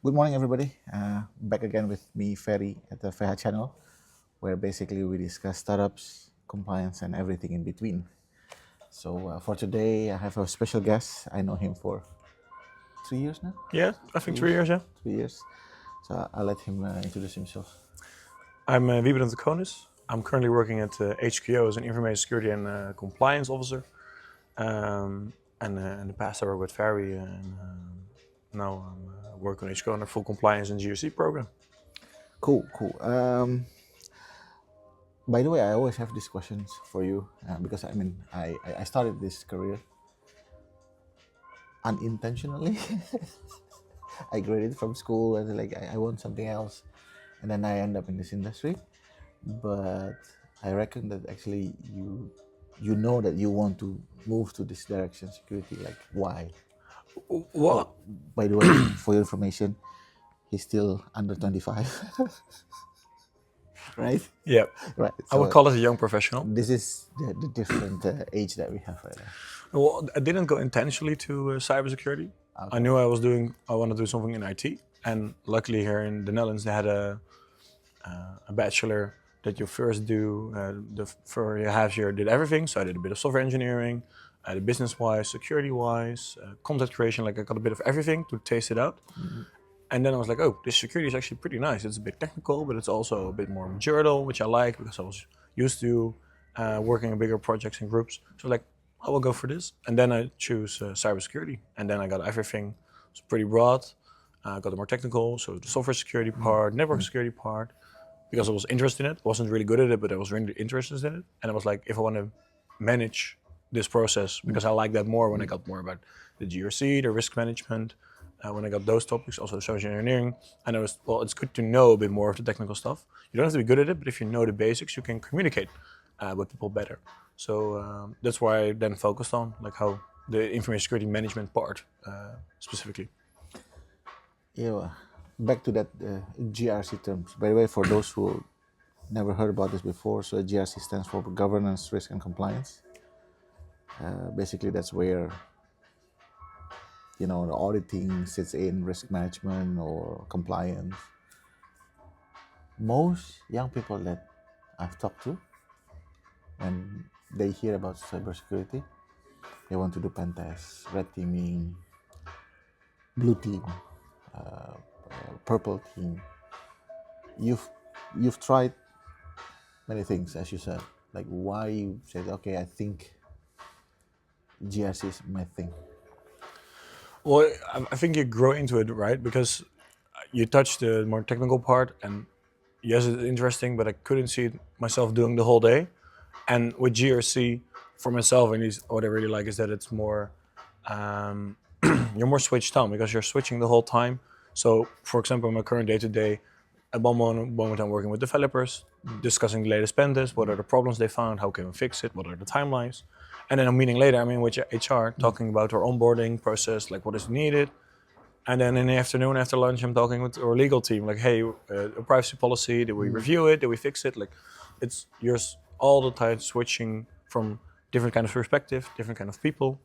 Good morning, everybody. Back again with me, Ferry, at the FEHA channel, where basically we discuss startups, compliance, and everything in between. So for today, I have a special guest. I know him for 3 years now. Yeah, I think 3 years, yeah. 3 years. So I'll let him introduce himself. I'm Wijbren Taconis. I'm currently working at HQO as an information security and compliance officer. And in the past I worked with Ferry and now I'm working on HQO on a full compliance and GRC program. Cool. By the way, I always have these questions for you because I started this career unintentionally. I graduated from school and I want something else, and then I end up in this industry. But I reckon that actually you know that you want to move to this direction, security. Like why? Well, By the way, for your information, he's still under 25, right? yeah, Right. I would So call it a young professional. this is the different age that we have right now. Well, I didn't go intentionally to cybersecurity. Okay. I knew I wanted to do something in IT, and luckily here in the Netherlands they had a bachelor that you first do. For your half year, did everything. So I did a bit of software engineering, the business-wise, security-wise, content creation. Like I got a bit of everything to taste it out. Mm-hmm. And then I was like, oh, this security is actually pretty nice. It's a bit technical, but it's also a bit more managerial, which I like because I was used to working on bigger projects and groups. So like, I will go for this. And then I choose cybersecurity. And then I got everything. It's pretty broad. I got the more technical, so the software security part, network security part, because I was interested in it. Wasn't really good at it, but I was really interested in it. And I was like, if I want to manage this process, because I like that more when I got more about the GRC, the risk management, when I got those topics, also social engineering. And I was, well, it's good to know a bit more of the technical stuff. You don't have to be good at it, but if you know the basics, you can communicate with people better. So that's why I then focused on like how the information security management part specifically. Yeah. Back to that GRC terms. By the way, for those who never heard about this before, so GRC stands for governance, risk, and compliance. Basically, that's where the auditing sits in, risk management or compliance. Most young people that I've talked to, when they hear about cybersecurity, they want to do pen tests, red teaming, blue team, purple team. You've tried many things, as you said. Like why you said, okay, I think GRC is my thing. Well, I think you grow into it, right? Because you touched the more technical part, and yes, it's interesting, but I couldn't see it myself doing the whole day. And with GRC, for myself, at least, what I really like is that it's more, you're more switched on because you're switching the whole time. So, for example, my current day-to-day, at one moment I'm working with developers, discussing the latest pen test, what are the problems they found, how can we fix it, what are the timelines. And then a meeting later, I'm in with HR, talking about our onboarding process, like what is needed. And then in the afternoon, after lunch, I'm talking with our legal team, like, hey, a privacy policy, did we review it, did we fix it? Like, it's you're all the time switching from different kind of perspective, different kind of people,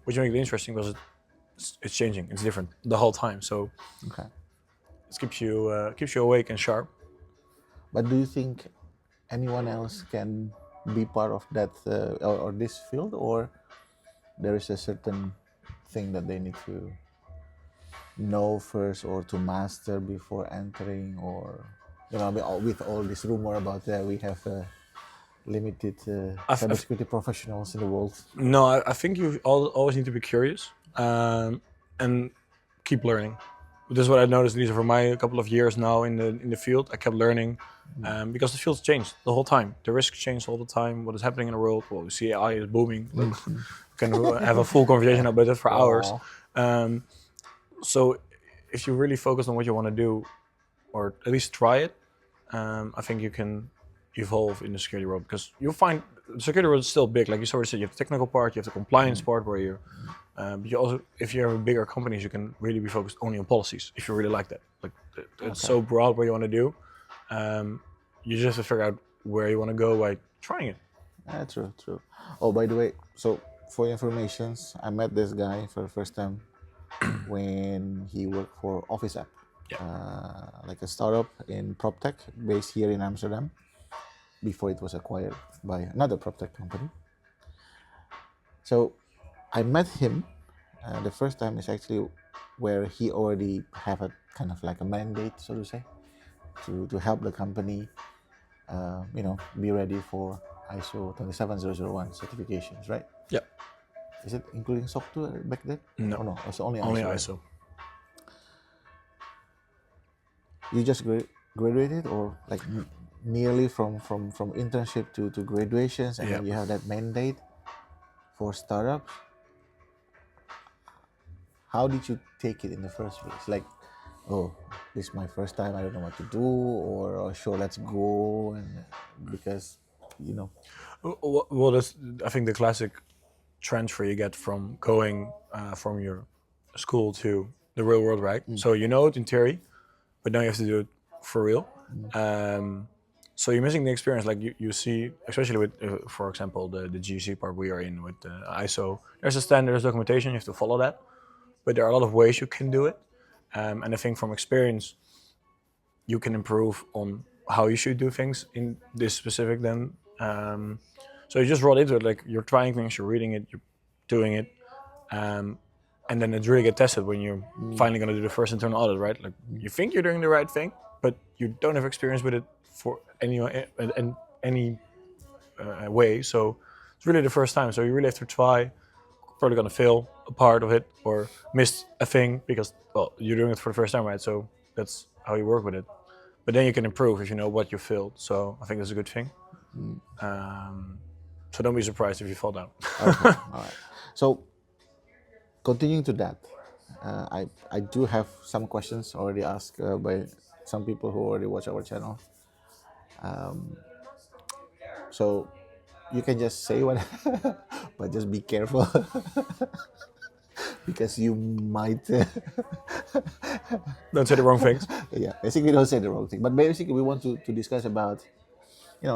which makes it interesting because it's changing, it's different the whole time. So Okay. it keeps you awake and sharp. But do you think anyone else can be part of that or this field, or there is a certain thing that they need to know first or to master before entering, or with all this rumor about we have limited cybersecurity professionals in the world? No, I think you always need to be curious and keep learning. This is what I noticed, Lisa, for my couple of years now in the field. I kept learning because the field's changed the whole time. The risks change all the time. What is happening in the world? Well, we see AI is booming. Like, we can have a full conversation about it for hours. So if you really focus on what you want to do, or at least try it, I think you can evolve in the security world, because you'll find the security world is still big. Like you already said, you have the technical part, you have the compliance part where you're, but you also, if you have bigger companies, you can really be focused only on policies if you really like that. Like it's so broad what you want to do. You just have to figure out where you want to go by trying it. True. Oh, by the way, so for your information, I met this guy for the first time when he worked for OfficeApp, Yeah. like a startup in PropTech based here in Amsterdam before it was acquired by another PropTech company. So I met him. The first time is actually where he already have a kind of like a mandate, so to say, to help the company, be ready for ISO 27001 certifications, right? Yeah. Is it including SOC 2 back then? No. Oh no, it's only Only ISO, right? ISO. You just graduated, or like nearly from internship to graduations, and Yeah. then you have that mandate for startups. How did you take it in the first place? Like, oh, this is my first time, I don't know what to do, or oh, sure, let's go, and because you know Well, that's, I think, the classic transfer you get from going from your school to the real world, right? So you know it in theory, but now you have to do it for real. So you're missing the experience. Like you see, especially with, for example, the GC part we are in with the ISO. There's a standard, there's documentation, you have to follow that. But there are a lot of ways you can do it. And I think from experience, you can improve on how you should do things in this specific then. So you just roll into it, like you're trying things, you're reading it, you're doing it. And then it's really get tested when you're finally going to do the first internal audit, right? Like you think you're doing the right thing, but you don't have experience with it for any way. So it's really the first time. So you really have to try. Probably going to fail a part of it or miss a thing because, well, you're doing it for the first time, right? So that's how you work with it. But then you can improve if you know what you failed. So I think that's a good thing. So don't be surprised if you fall down. Okay, all right. So continuing to that, I do have some questions already asked by some people who already watch our channel. So you can just say what, but just be careful because you might. Don't say the wrong things. Yeah, basically don't say the wrong thing. But basically, we want to discuss about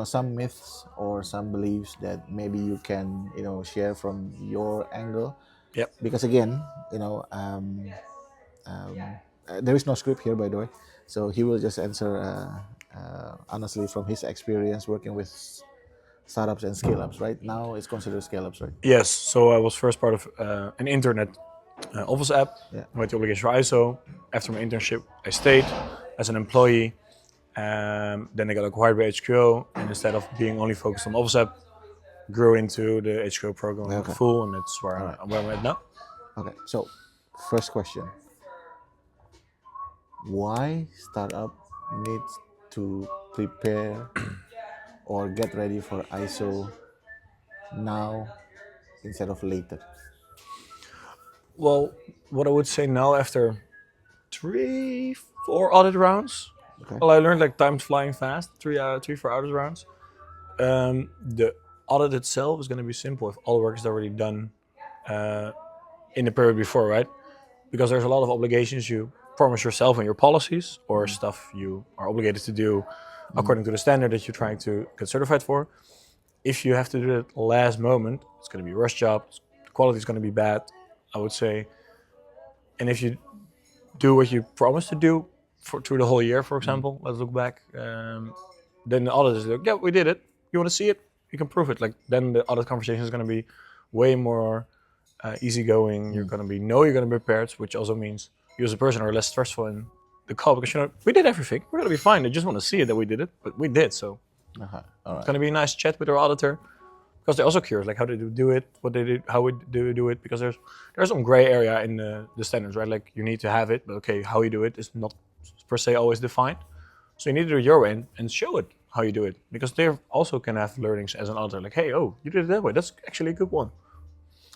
some myths or some beliefs that maybe you can share from your angle. Yep. Because again, there is no script here, by the way. So he will just answer honestly from his experience working with startups and scale ups. Right now, it's considered scale ups, right? Yes. So I was first part of an internet OfficeApp Yeah. with the obligation for ISO. After my internship, I stayed as an employee. Then I got acquired by HQO, and instead of being only focused on OfficeApp, grew into the HQO program Okay. full, and that's where All right. I'm at now. Okay. So, first question: why startup needs to prepare or get ready for ISO now instead of later? Well, what I would say now after 4 audit rounds, Okay. well, I learned like time's flying fast. 4 audit rounds. The audit itself is going to be simple if all the work is already done in the period before, right? Because there's a lot of obligations you promise yourself in your policies or stuff you are obligated to do according to the standard that you're trying to get certified for. If you have to do it last moment, it's going to be a rush job. The quality is going to be bad, I would say. And if you do what you promised to do through the whole year, for example, let's look back, then the audit is like, yeah, we did it. You want to see it? You can prove it. Like then the audit conversation is going to be way more easygoing. You're going to you're going to be prepared, which also means you as a person are less stressful in the call because we did everything. We're going to be fine. They just want to see it that we did it, but we did. So All right. it's going to be a nice chat with our auditor because they're also curious, like how did you do it, what they did, how do you do it? Because there's some gray area in the standards, right? Like you need to have it, but okay, how you do it is not per se always defined. So you need to do it your way and show it how you do it because they also can have learnings as an auditor. Like, hey, oh, you did it that way. That's actually a good one.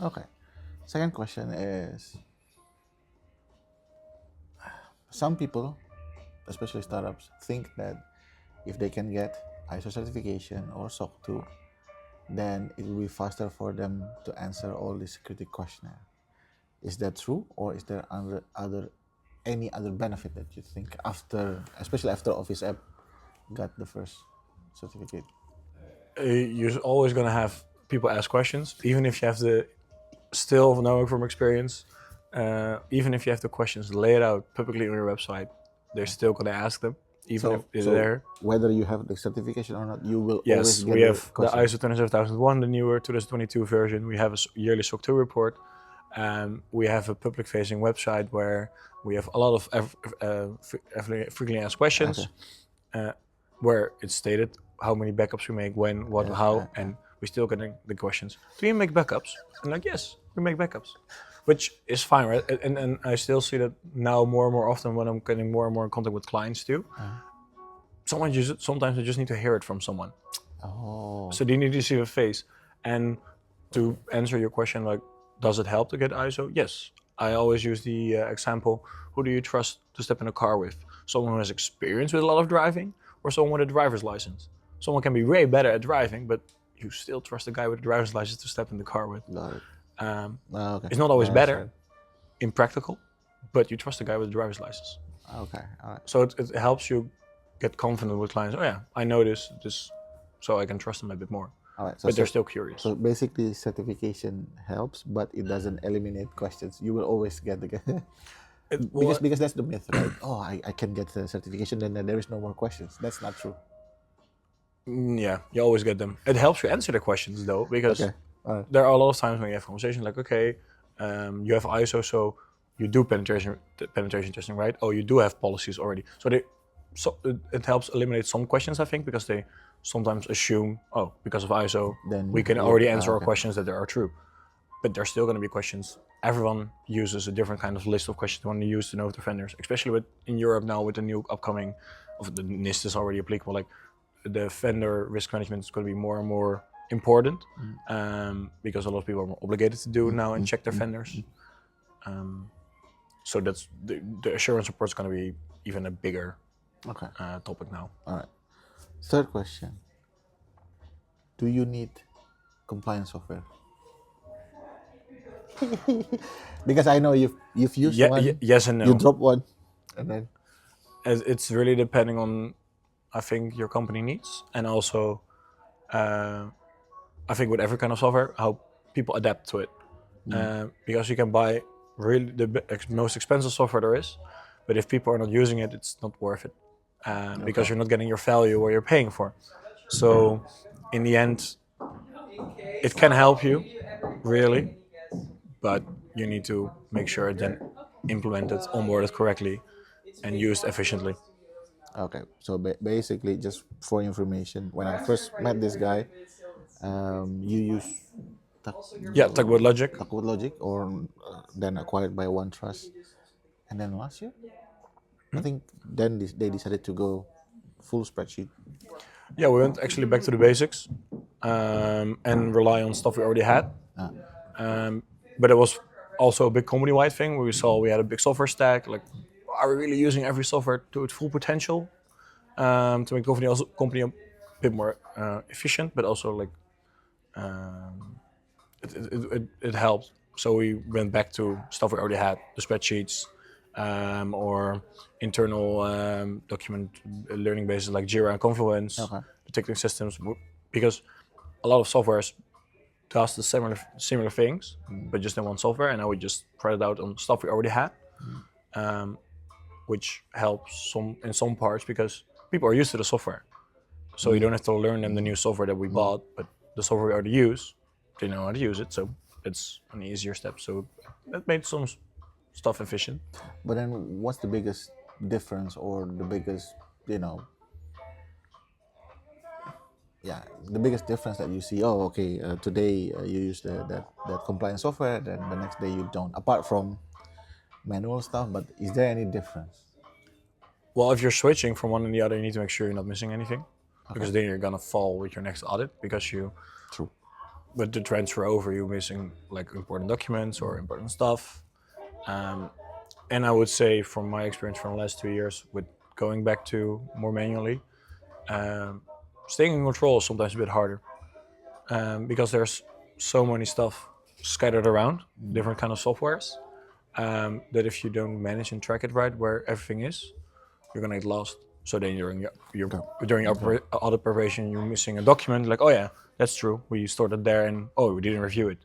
Okay. Second question is, some people, especially startups, think that if they can get ISO certification or SOC 2, then it will be faster for them to answer all the security questionnaire. Is that true, or is there any other benefit that you think especially after OfficeApp got the first certificate? You're always going to have people ask questions, even if you have the still knowing from experience. even if you have the questions laid out publicly on your website, they're still going to ask them, even if it's there. Whether you have the certification or not, you will always Yes, get we the have the question. ISO 27001, the newer 2022 version. We have a yearly SOC 2 report. We have a public-facing website where we have a lot of frequently asked questions, where it's stated how many backups we make, when, what, how, and we still getting the questions. Do you make backups? I'm like, yes, we make backups, which is fine, right? And I still see that now more and more often when I'm getting more and more in contact with clients too. Sometimes they just need to hear it from someone. Oh. So they need to see a face. And to answer your question, like, does it help to get ISO? Yes. I always use the example, who do you trust to step in a car with? Someone who has experience with a lot of driving, or someone with a driver's license? Someone can be way better at driving, but you still trust a guy with a driver's license to step in the car with. Got it. Okay. It's not always I better understand. in practical, but you trust a guy with a driver's license. Okay. All right. So it helps you get confident with clients. Oh yeah, I know this, so I can trust them a bit more. All right. But they're still curious. So basically, certification helps, but it doesn't eliminate questions. You will always get the because that's the myth, right? Oh, I can get the certification, then there is no more questions. That's not true. Yeah, you always get them. It helps you answer the questions though, because there are a lot of times when you have conversations like, okay, you have ISO, so you do penetration testing, right? Oh, you do have policies already. So it helps eliminate some questions, I think, because they sometimes assume, oh, because of ISO, Then we can already answer our questions that are true. But there's still going to be questions. Everyone uses a different kind of list of questions when they use to know the vendors, especially in Europe now with the new upcoming, of the NIST is already applicable. Like the vendor risk management is going to be more and more important because a lot of people are more obligated to do now and check their vendors. So that's the assurance report is going to be even a bigger topic now. All right. Third question. Do you need compliance software? Because I know you've used one. Yes and no. You drop one, and then it's really depending on, I think, your company needs, and also I think with every kind of software, how people adapt to it. Because you can buy really the most expensive software there is, but if people are not using it, it's not worth it because you're not getting your value what you're paying for. So in the end, it can help you, really, but you need to make sure it's then implemented, onboarded correctly, and used efficiently. okay. So basically, just for information, when I first met this guy, you use Taconis Logic. Taconis Logic, or then acquired by OneTrust, and then last year, I think then they decided to go full spreadsheet. Yeah, we went actually back to the basics and rely on stuff we already had. But it was also a big company-wide thing where we saw we had a big software stack. Like, are we really using every software to its full potential to make the company a bit more efficient, but also like it helped. So we went back to stuff we already had, the spreadsheets or internal document learning bases like Jira and Confluence, the ticketing systems, because a lot of softwares does the similar things, but just in one software, and now we just spread it out on stuff we already had, which helps in some parts because people are used to the software. So you don't have to learn them the new software that we bought, but the software we already use, they know how to use it, so it's an easier step. So that made some stuff efficient. But then what's the biggest difference, or the biggest, the biggest difference that you see? Oh, okay, today you use that compliance software, then the next day you don't, apart from manual stuff. But is there any difference? Well, if you're switching from one to the other, you need to make sure you're not missing anything, because then you're gonna fall with your next audit because you. True. But to transfer over, you're missing like important documents or important stuff. And I would say, from my experience from the last 2 years, with going back to more manually, staying in control is sometimes a bit harder because there's so many stuff scattered around, different kind of softwares, that if you don't manage and track it right where everything is, you're gonna get lost. So then during your audit preparation, you're missing a document, like, oh yeah, that's true, we stored it there, and oh, we didn't review it.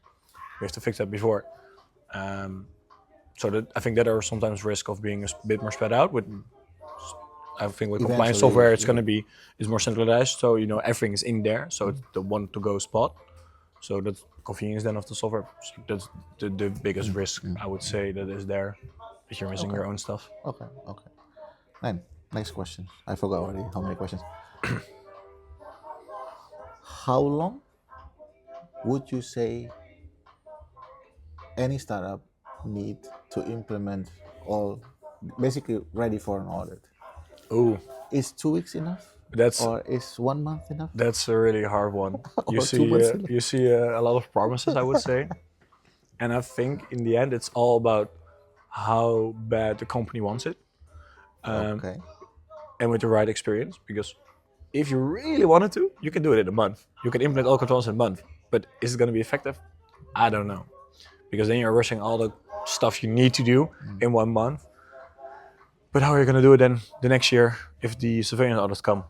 We have to fix that before. So that I think that are sometimes risk of being a bit more spread out. With I think with compliance Eventually, software, it's going to be is more centralized. So everything is in there. So it's the one to go spot. So that's convenience then of the software. So that's the biggest risk I would say that is there. If you're missing okay, your own stuff. okay, okay. Then next question. I forgot already how many questions. How long would you say any startup need to implement all, basically ready for an audit? Oh, Is 2 weeks enough, that's or is 1 month enough, that's a really hard one. You or 2 months see, enough? you see a lot of promises, I would say, and I think in the end it's all about how bad the company wants it, Okay. and with the right experience. Because if you really wanted to, you can do it in a month. You can implement all controls in a month. But is it going to be effective? I don't know. Because then you're rushing all the stuff you need to do in 1 month. But how are you going to do it then the next year if the surveillance audits come?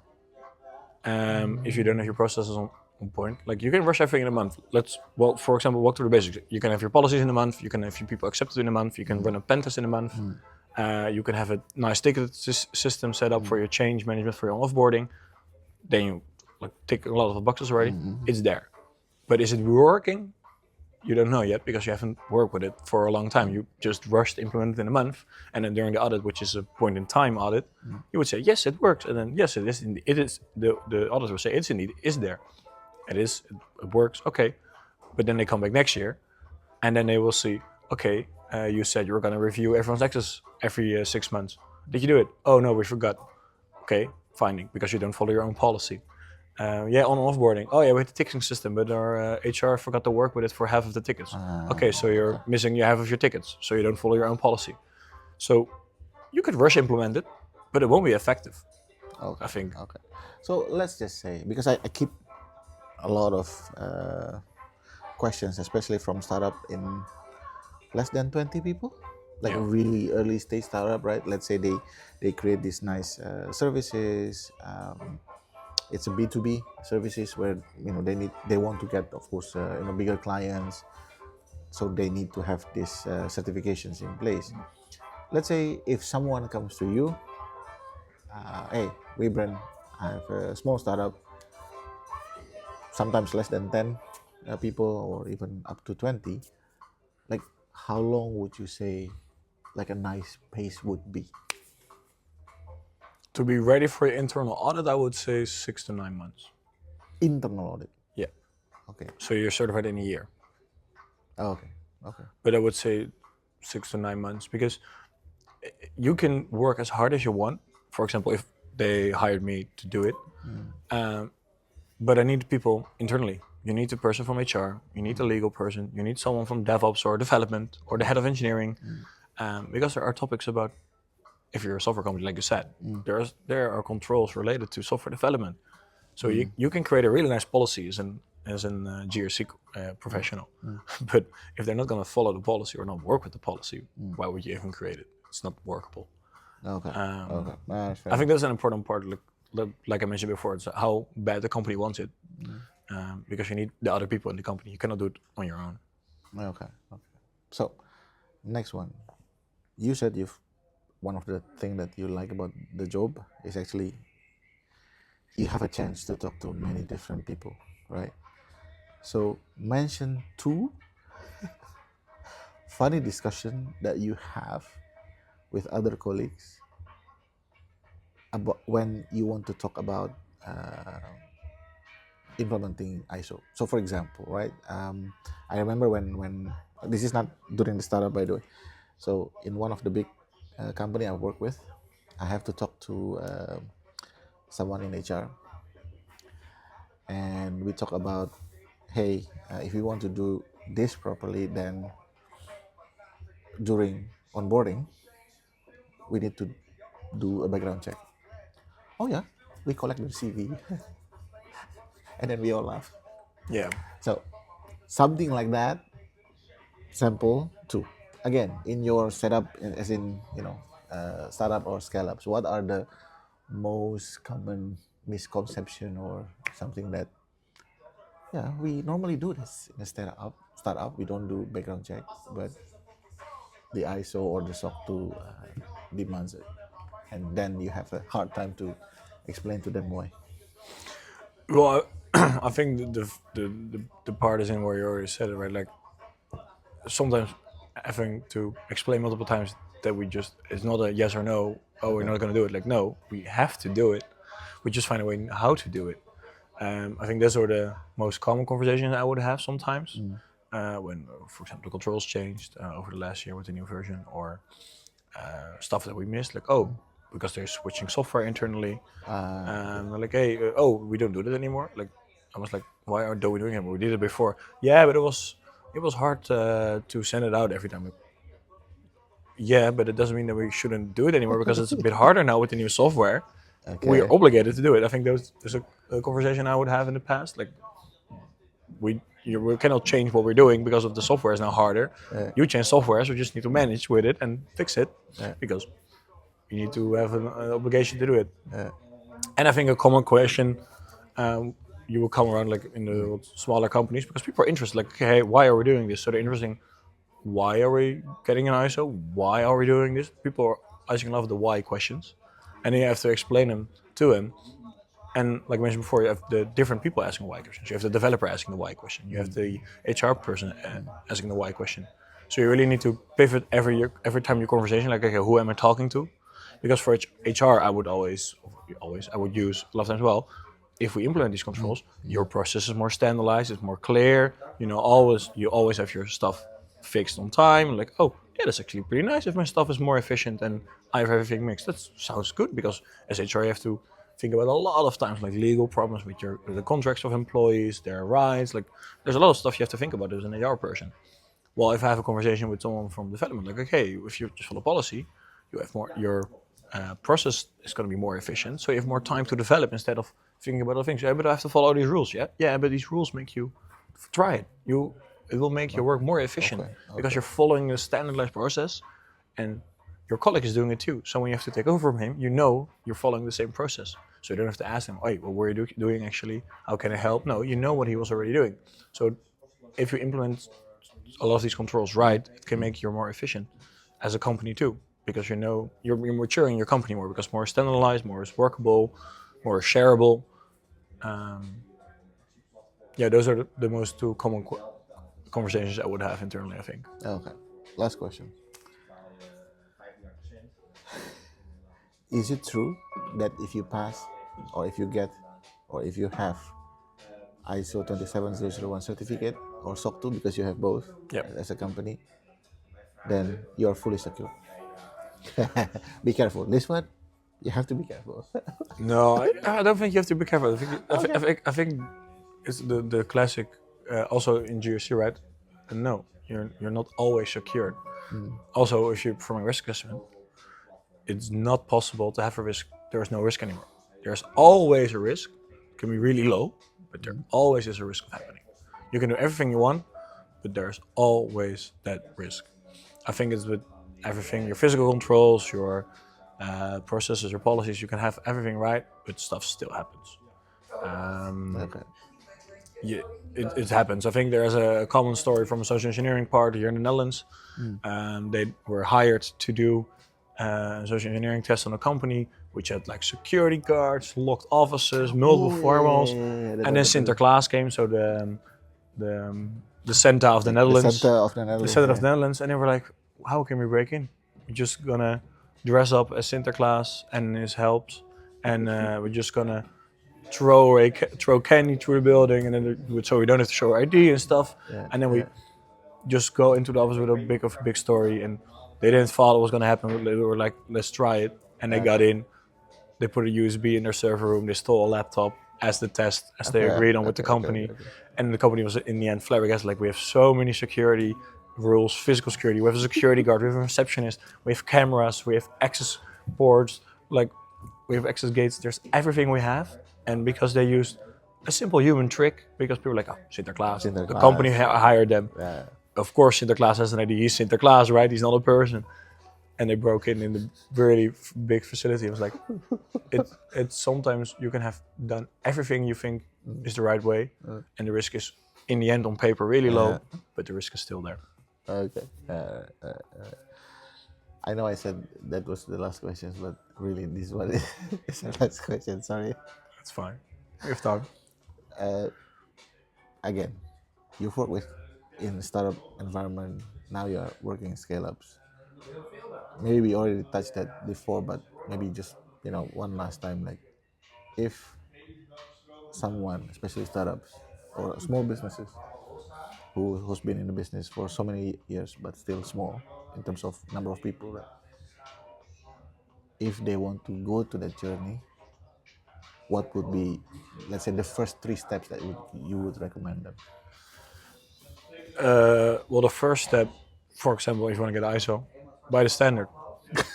If you don't have your processes on point, like you can rush everything in a month. For example, walk through the basics. You can have your policies in a month. You can have your people accepted in a month. You can run a pen test in a month. You can have a nice ticket system set up for your change management, for your offboarding. Then you tick a lot of the boxes already. It's there. But is it working? You don't know yet because you haven't worked with it for a long time. You just rushed implement it in a month, and then during the audit, which is a point in time audit, you would say yes, it works, and then yes, it is. It is. The auditors will say it's indeed is there. It is. It works. Okay, but then they come back next year, and then they will see. Okay, you said you were going to review everyone's access every 6 months. Did you do it? Oh no, we forgot. Okay, finding because you don't follow your own policy. On offboarding. Oh yeah, we had the ticketing system, but our HR forgot to work with it for half of the tickets. Okay, so you're missing half of your tickets, so you don't follow your own policy. So you could rush implement it, but it won't be effective. Okay. I think. Okay. So let's just say, because I keep a lot of questions, especially from startup in less than 20 people, like a Yeah. really early stage startup, right? Let's say they create these nice services. It's a B2B services where they want to get, of course, bigger clients, so they need to have these certifications in place. Let's say if someone comes to you, hey, Wijbren, I have a small startup, sometimes less than 10 people, or even up to 20. Like, how long would you say like a nice pace would be? To be ready for internal audit, I would say 6 to 9 months. Internal audit. Yeah. Okay. So you're certified in a year, Okay. Okay. but I would say 6 to 9 months because you can work as hard as you want. For example, if they hired me to do it, but I need people internally. You need a person from HR, you need a legal person, you need someone from DevOps or development or the head of engineering, because there are topics about, if you're a software company, like you said, there are controls related to software development. So you can create a really nice policy as an GRC professional, but if they're not going to follow the policy or not work with the policy, why would you even create it? It's not workable. Okay. Okay. I think that's an important part. Like I mentioned before, it's how bad the company wants it, because you need the other people in the company. You cannot do it on your own. Okay. Okay. So, next one. You said one of the things that you like about the job is actually you have a chance to talk to many different people, right? So, mention two funny discussion that you have with other colleagues about when you want to talk about implementing ISO. So, for example, right? I remember when this is not during the startup, by the way. So, in one of the big company I work with, I have to talk to someone in HR, and we talk about, hey, if you want to do this properly, then during onboarding, we need to do a background check. Oh yeah, we collect the CV, and then we all laugh. Yeah. So something like that, sample two. Again, in your setup, as in startup or scaleups, what are the most common misconception or something that, yeah, we normally do this in a startup. We don't do background check, but the ISO or the SOC 2 demands it, and then you have a hard time to explain to them why. Well, I think the part is in where you already said it, right? Like sometimes having to explain multiple times that we just it's not a yes or no. Oh, we're not going to do it. Like no, we have to do it. We just find a way how to do it. I think those are the most common conversations I would have sometimes when, for example, the controls changed over the last year with the new version, or stuff that we missed. Like because they're switching software internally. They're like, hey, we don't do that anymore. Like I was like, why don't we doing it? We did it before. Yeah, but it was hard to send it out every time. Like, yeah, but it doesn't mean that we shouldn't do it anymore because it's a bit harder now with the new software. We are Okay. obligated to do it. I think there's a conversation I would have in the past. Like we cannot change what we're doing because of the software is now harder. You change software, so you just need to manage with it and fix it because you need to have an obligation to do it. And I think a common question you will come around like in the smaller companies because people are interested. Like, okay, hey, why are we doing this? So they're interesting. Why are we getting an ISO? Why are we doing this? People are asking a lot of the why questions, and then you have to explain them to them. And like I mentioned before, you have the different people asking why questions. You have the developer asking the why question. You have the HR person asking the why question. So you really need to pivot every time your conversation. Like, okay, who am I talking to? Because for HR, I would I would use a lot of times. Well, if we implement these controls, your process is more standardized. It's more clear. You always have your stuff fixed on time. Like, oh, yeah, that's actually pretty nice if my stuff is more efficient and I have everything mixed. That sounds good because as HR, you have to think about a lot of times like legal problems with the contracts of employees, their rights. Like, there's a lot of stuff you have to think about as an HR person. Well, if I have a conversation with someone from development, like, okay, if you just follow policy, you have more your process is going to be more efficient, so you have more time to develop instead of thinking about other things. Yeah, but I have to follow these rules. Yeah, but these rules make you try it. It will make your work more efficient because Okay. you're following a standardized process, and your colleague is doing it too. So when you have to take over from him, you're following the same process. So you don't have to ask him, "Hey, what were you doing actually? How can I help?" No, you know what he was already doing. So if you implement a lot of these controls right, it can make you more efficient as a company too, because you're maturing your company more because more standardized, more is workable, more shareable. Um, yeah, those are the most two common conversations I would have internally, I think. Okay. Last question. Is it true that if you pass, or if you get, or if you have ISO 27001 certificate or SOC 2 because you have both Yep. as a company, then you're fully secure? Be careful. This one, you have to be careful. No, I don't think you have to be careful. Okay. I think it's the classic, also in GRC, right? No, you're not always secured. Also, if you're performing risk assessment, it's not possible to have a risk. There is no risk anymore. There's always a risk. It can be really low, but there always is a risk of happening. You can do everything you want, but there's always that risk. I think it's with everything, your physical controls, your processes, your policies, you can have everything right, but stuff still happens. Okay. Yeah, it happens. I think there's a common story from a social engineering part here in the Netherlands. They were hired to do social engineering tests on a company which had like security guards, locked offices, multiple Oh, yeah, yeah, firewalls, yeah, yeah. and then Sinterklaas came, so the center of the The center Netherlands, of the the Netherlands. center of Yeah. the Netherlands, and they were like, "How can we break in? We're just gonna dress up as Sinterklaas and his helps, and we're just gonna throw candy through the building, and then so we don't have to show our ID and stuff, Yeah. and then we Yeah. just go into the office with a big story, and they didn't follow what was gonna happen. They were like, let's try it, and they got Okay. in. They put a USB in their server room. They stole a laptop as the test, as they Okay. agreed on with the Okay. Okay. company, Okay. and the company was in the end flabbergasted. Like, we have so many security rules, physical security. We have a security guard. We have a receptionist. We have cameras. We have access boards. Like, we have access gates. There's everything we have, and because they used a simple human trick, because people were like, oh, Sinterklaas, the company Sinterklaas. hired them. Yeah. Of course, Sinterklaas has an ID. He's Sinterklaas, right? He's not a person. And they broke in the really big facility. It was like, it's sometimes you can have done everything you think is the right way, and the risk is in the end on paper really low, but the risk is still there. Okay. I know I said that was the last question, but really this one is the last question. Sorry. That's fine. We have time. Again, you've worked with in startup environment. Now you're working in scale ups. Maybe we already touched that before, but maybe just one last time. Like, if someone, especially startups or small businesses, who's been in the business for so many years but still small in terms of number of people, right? If they want to go to that journey, what would be, let's say, the first 3 steps that you would recommend them? Well, the first step, for example, if you want to get ISO, buy the standard.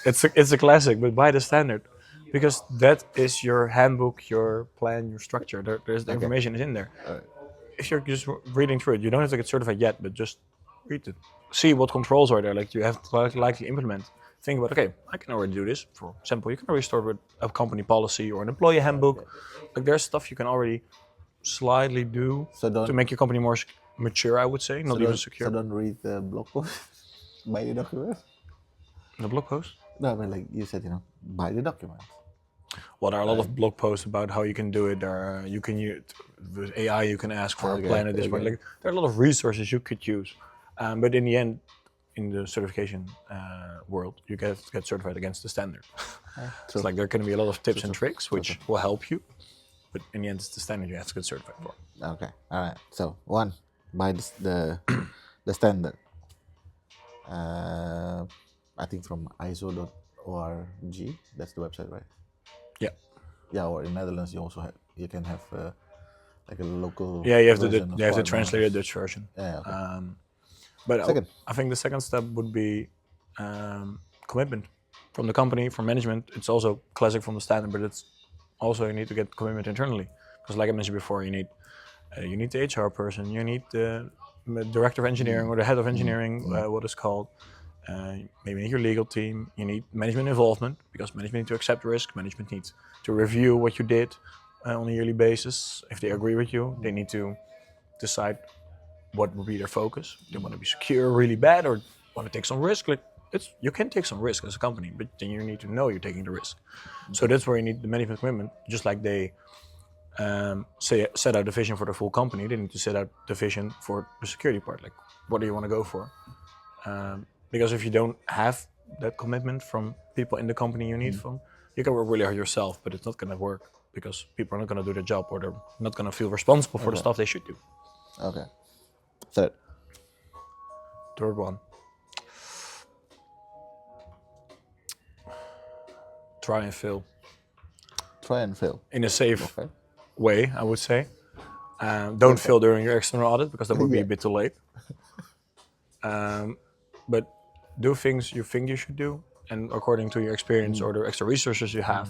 It's a classic, but buy the standard, because that is your handbook, your plan, your structure. There's the Okay. information is in there. All right. If you're just reading through it, you don't have to get certified yet, but just read it. See what controls are there, like you have to likely implement. Think about, okay, I can already do this. For example, you can already start with a company policy or an employee handbook. Like there's stuff you can already slightly do So to don't make your company more mature, I would say, not even secure. so don't read the blog post. Buy the document. The blog post. No, I mean, like you said, buy the document. Well, there are a lot of blog posts about how you can do it. There, you can use with AI. You can ask for a plan at this point. Like there are a lot of resources you could use, but in the end, in the certification world, you get certified against the standard. It's like there can be a lot of tips and tricks which will help you, but in the end, it's the standard you have to get certified for. Okay, all right. So one, buy the standard. I think from ISO.org. That's the website, right? Yeah. Yeah, or in Netherlands you can have like a local. Yeah, you have version you have to of translate the Dutch version. Yeah. Okay. But Second. I think the second step would be commitment from the company, from management. It's also classic from the standard, but it's also you need to get commitment internally, because like I mentioned before, you need the HR person, you need the director of engineering or the head of engineering, what is called. Maybe your legal team. You need management involvement, because management need to accept risk. Management needs to review what you did on a yearly basis. If they agree with you, they need to decide what will be their focus. They want to be secure really bad, or want to take some risk. Like you can take some risk as a company, but then you need to know you're taking the risk. So that's where you need the management commitment. Just like they set out the vision for the full company, they need to set out the vision for the security part. Like, what do you want to go for? Because if you don't have that commitment from people in the company you need from, you can work really hard yourself, but it's not going to work, because people are not going to do their job, or they're not going to feel responsible for the stuff they should do. Okay. Third one. Try and fail. Try and fail. In a safe way, I would say. Don't fail during your external audit, because that would be a bit too late. But do things you think you should do, and according to your experience or the extra resources you have,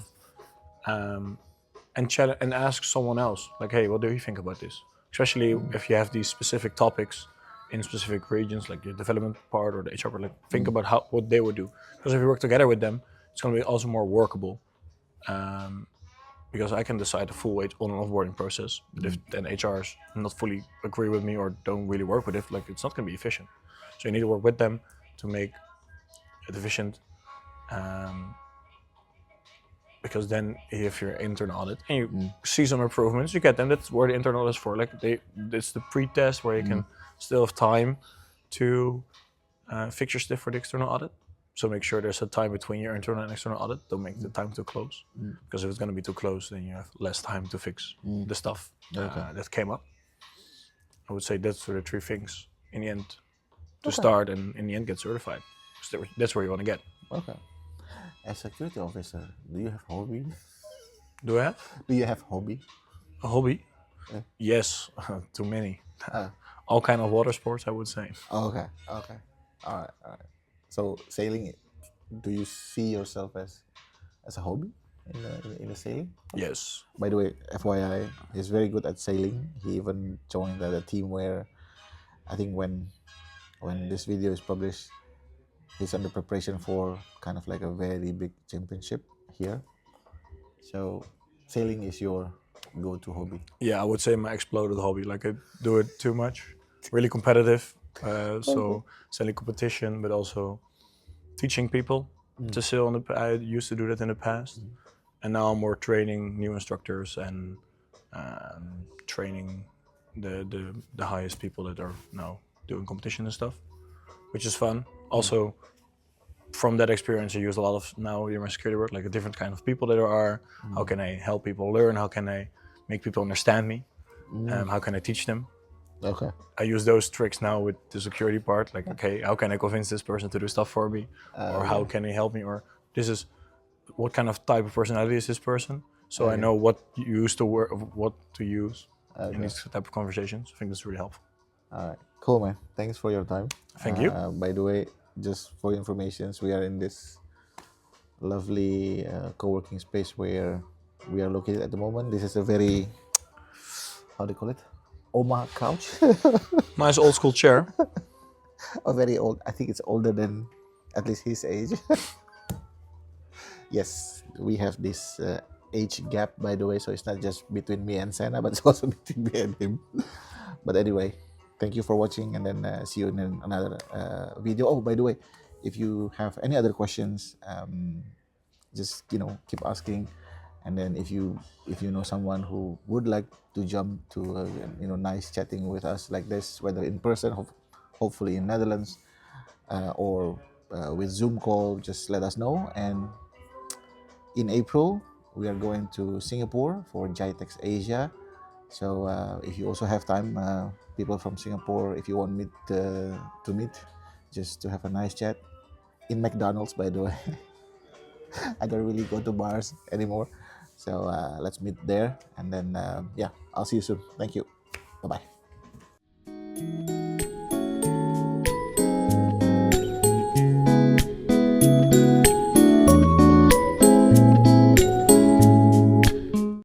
and ask someone else, like, hey, what do you think about this? Especially if you have these specific topics in specific regions, like the development part or the HR part. Like, think about what they would do, because if you work together with them, it's going to be also more workable. Because I can decide the full on and offboarding process, but if then HRs not fully agree with me or don't really work with it, like it's not going to be efficient. So you need to work with them to make it efficient. Because then if you're internal audit and you see some improvements, you get them. That's where the internal audit is for. Like it's the pre-test where you can still have time to fix your stuff for the external audit. So make sure there's a time between your internal and external audit. Don't make the time too close, because if it's going to be too close, then you have less time to fix the stuff that came up. I would say that's the 3 things in the end to start, and in the end get certified. That's where you want to get. Okay. As security officer, do you have hobby? Do I have? Do you have hobby? A hobby? Yeah. Yes, too many. All kind of water sports, I would say. Okay. All right. So sailing, do you see yourself as a hobby in the sailing? Yes. By the way, FYI, he's very good at sailing. He even joined the team where, I think when this video is published, he's under preparation for kind of like a very big championship here. So sailing is your go-to hobby. Yeah, I would say my exploded hobby. Like, I do it too much. Really competitive. So sailing competition, but also teaching people to sail. I used to do that in the past, and now I'm more training new instructors and training the highest people that are now doing competition and stuff, which is fun. Also, from that experience, I use a lot of now in my security work, like a different kind of people that there are. How can I help people learn? How can I make people understand me? How can I teach them? Okay. I use those tricks now with the security part. Like, okay, how can I convince this person to do stuff for me, or how can he help me, or this is what kind of type of personality is this person? So I know what use to work, what to use in these type of conversations. I think that's really helpful. All right. Cool, man. Thanks for your time. Thank you. By the way, just for information, we are in this lovely co-working space where we are located at the moment. This is a very, how do you call it? Oma couch. Nice old school chair. A very old. I think it's older than at least his age. Yes, we have this age gap, by the way, so it's not just between me and Senna, but it's also between me and him. But anyway, thank you for watching, and then see you in another video. Oh, by the way, if you have any other questions, just keep asking. And then if you know someone who would like to jump to nice chatting with us like this, whether in person, hopefully in Netherlands, or with Zoom call, just let us know. And in April, we are going to Singapore for GITEX Asia. So if you also have time, people from Singapore, if you want to meet, just to have a nice chat in McDonald's, by the way. I don't really go to bars anymore. So let's meet there. And then, I'll see you soon. Thank you. Bye-bye.